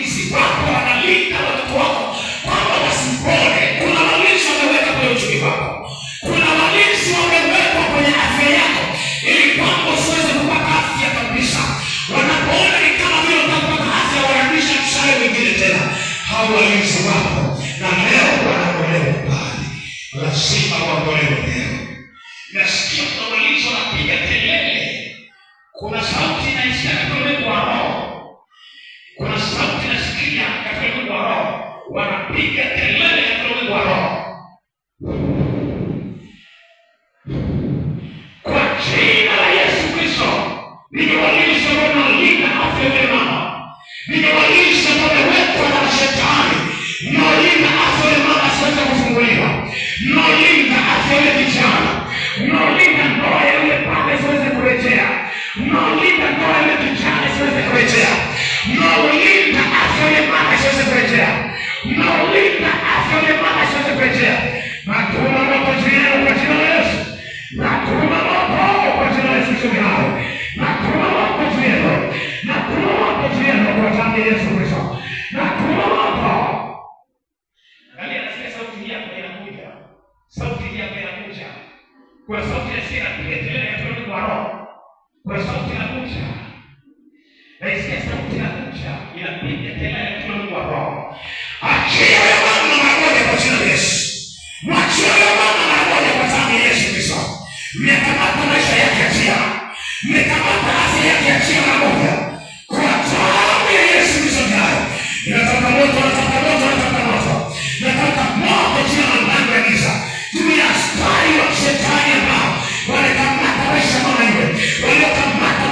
walinzi wako wanalinda watoto wako kwamba wasipone. Kuna walinzi wameweka kwenye uchumi wako. Kuna walinzi wamewekwa kwenye afya yako ili kwamba usiweze kupata afya kabisa. Wanapoona ni kama vile utapata afya, wanarudisha mshale mwingine tena. Hao walinzi wako na leo wanaondolewa pale. Lazima waondolewe leo. Nasikia kuna walinzi wanapiga kelele. Kuna sauti naisikia katika ulimwengu wa roho. Kuna sauti nasikia katika ulimwengu wa roho. Wanapiga kelele katika ulimwengu wa roho. Kwa jina la Yesu Kristo, ninawalisha wanaolinda afya ya mama. Ninawalisha wamewekwa na shetani. Mnaolinda afya ya mama asiweze kufunguliwa. Mnaolinda afya ya kijana. Mnaolinda ndoa ya yule pale asiweze kurejea. Mnaolinda ndoa ya yule kijana asiweze kurejea. Mnaolinda afya ya mama asiweze kurejea. Mnaolinda afya ya mama asiweze kurejea. Natuma moto juu yenu kwa jina la Yesu. Natuma moto kwa jina la Yesu Kristo. Natuma moto juu yenu. Natuma moto juu yenu kwa jina la Yesu Kristo. Natuma moto. Angalia, nasikia sauti yako inakuja. Sauti yako inakuja. Kwa sauti ya sira inapiga katika ulimwengu wa roho. Kwa sauti inakuja. Nasikia sauti inakuja. Inapiga kelele katika ulimwengu wa roho. Achia ya mama na magonjwa kwa jina la Yesu. Mwachia ya mama na magonjwa kwa jina la Yesu Kristo. Mmekamata maisha yake achia. Mmekamata afya yake achia magonjwa. Kwa damu ya Yesu Kristo nayo. Nataka moto, nataka moto, nataka moto. Nataka moto jina la mlango ya giza. Tumia askari wa shetani ambao walikamata maisha mama yule. Walikamata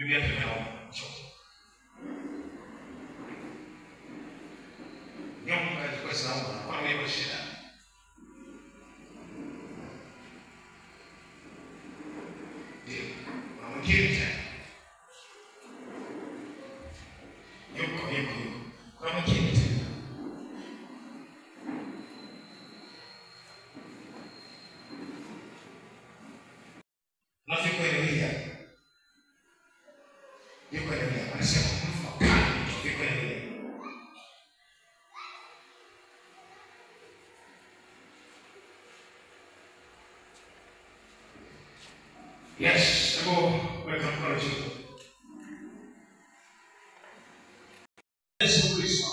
Biblia tunaona chote. Nyonga ilikuwa sawa kwa wewe shida. Ndio, na mwingine tena. Yuko. Kwa mwingine tena. Nafikuelewea. Yuko elewea. Anasema mfakani nafikuelewea. Yes, weka mkono juu. Yesu Kristo.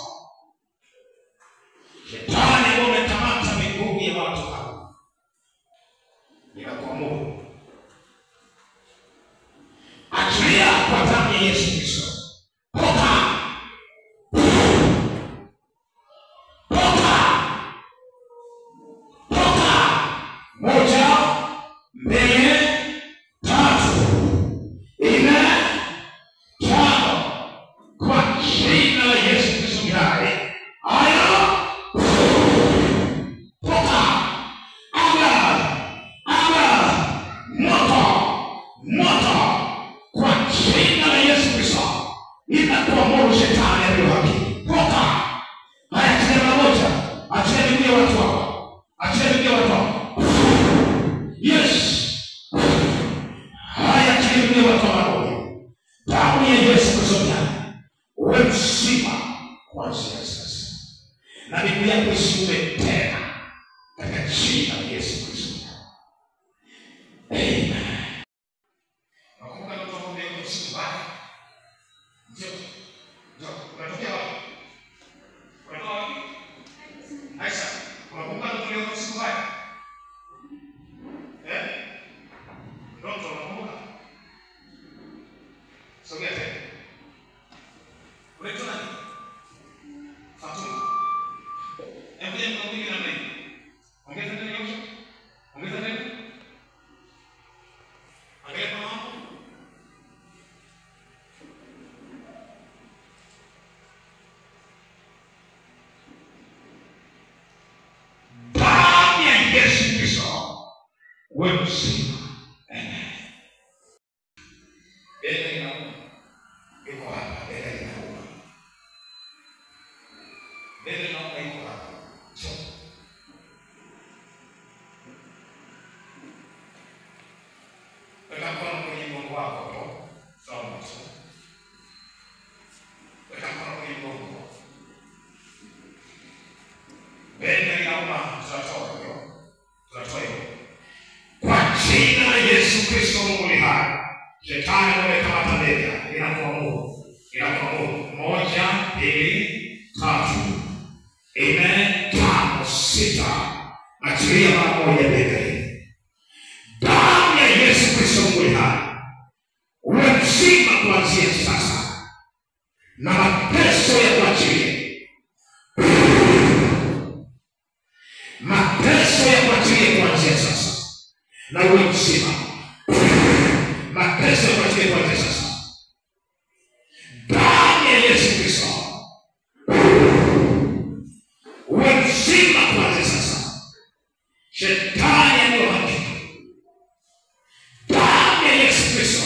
Shetani umekamata miguu ya watu hao. Ninakuamuru. Achilia kwa damu ya Yesu Kristo. Toka. Moja, mbili, tatu, nne, tano. Kwa jina la Yesu Kristo hai. Aya. Toka. Moto. Kwa jina la Yesu Kristo. Ninakuamuru shetani aliye haki. Toka. Haya tena moja. Acheni mimi watu hao. Yes. Haya tena watu hao. Damu ya Yesu Kristo ndani. Wewe mzima kuanzia sasa. Na miguu yako isiume tena. Katika jina la Yesu Kristo. Amen. Nakumbuka ndio tunaomba kwa siku baya. Ndio. Unatokea wapi? Unatoka wapi? Aisha, unakumbuka ndio tunaomba kwa siku baya? Ndio unakumbuka? Sogea tena. Unaitwa nani? Fatuma. Hebu mkampige namna hii. Ongeza tena nyosha. Ongeza tena. Angalia kwa mama. Damu ya Yesu Kristo. Wewe mzima. Amen. Bega inauma. Iko hapa. Bega inauma. Iko hapa. Choka. Weka mkono kwenye mgongo wako. Sawa. Weka mkono kwenye mgongo. Bega inauma. Tutatoa hiyo. Kwa jina la Yesu Kristo Mungu ni hai. Shetani amekamata bega. Inakuamuru. Moja, mbili, tatu, nne, tano, sita. Achilia mara moja bega hili. Damu ya Yesu Kristo Mungu ni hai. Uwe mzima kuanzia sasa. Na mateso ya kuachilia. Mateso ya kuachilia kuanzia sasa. Na uwe mzima. Mateso ya kuachilia kuanzia sasa. Damu ya Yesu Kristo. Uwe mzima kuanzia sasa. Shetani aliye haki. Damu ya Yesu Kristo.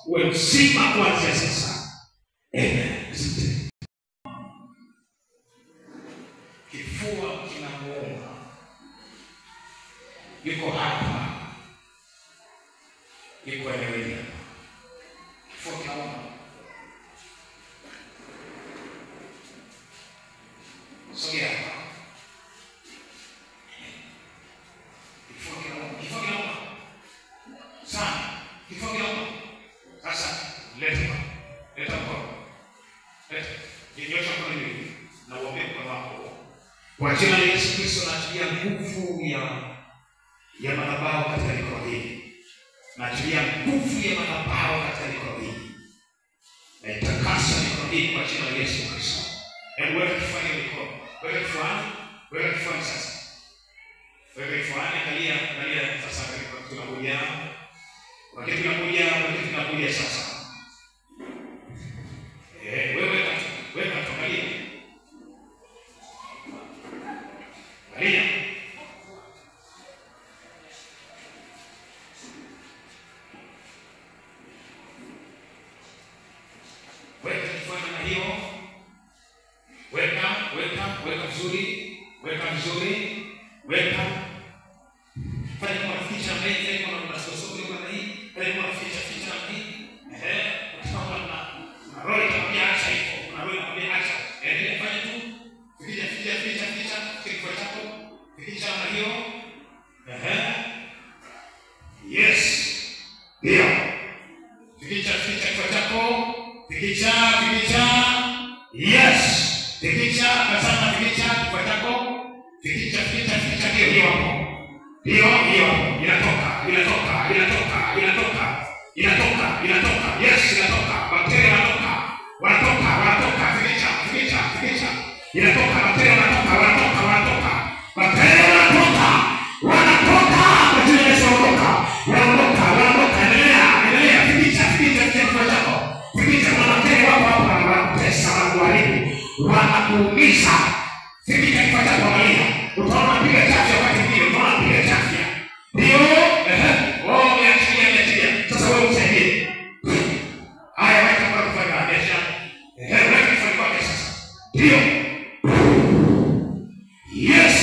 Uwe mzima kuanzia sasa. Amen. Kifua kinamuuma. Yuko hapa. Yuko eneo hili. Kifua kinamuuma. Sogea hapa. Kifua kinamuuma. Sana. Kifua kinamuuma. Sasa leta mkono. Nyosha mkono hivi. Na uombe kwa wako. Kwa jina la Yesu Kristo naachilia nguvu ya madhabahu katika mikono hii. Naachilia nguvu ya madhabahu katika mikono hii. Na itakasa mikono hii kwa jina la Yesu Kristo. Hebu weka kifua mikono. Weka kifuani sasa. Weka kifuani, angalia sasa tunakuja. Wakati tunakuja sasa. hiyo. Weka vizuri. Weka. Fanya kama ficha mbele kama unasosoko kama hii. Fanya kama ficha na hii. Kama na roho itakwambia acha hivyo. Na roho itakwambia acha. Endelea fanya tu. Ficha kifua chako. Ficha na hiyo. Yes. Ndio. Ficha kifua chako. Ficha. Yes. Ficha kasana kifua chako. Ficha hiyo hapo. Hiyo inatoka. Yes, inatoka. Bakteria wanatoka. Ficha. Inatoka bakteria wanatoka. Bakteria wanatoka. Kwa jina la Yesu wanatoka. Endelea. Ficha kwa chako. Ficha kwa bakteria hapo wanatesa wanakuharibu. Wanakuumiza. Ficha kwa chako Maria. Utaona piga chafya wakati mwingine, utaona piga chafya. Ndio, niachilia. Sasa wewe usaidie. Haya wacha kwa kufanya biashara. Wewe kifanya kwake sasa. Ndio. Yes.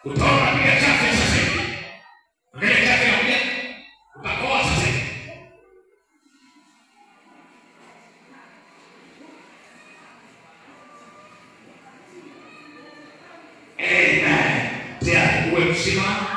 Utaona piga chafya sasa hivi. Angalia chafya moja. Utakoa sasa hivi. Amen. Tayari uwe mzima.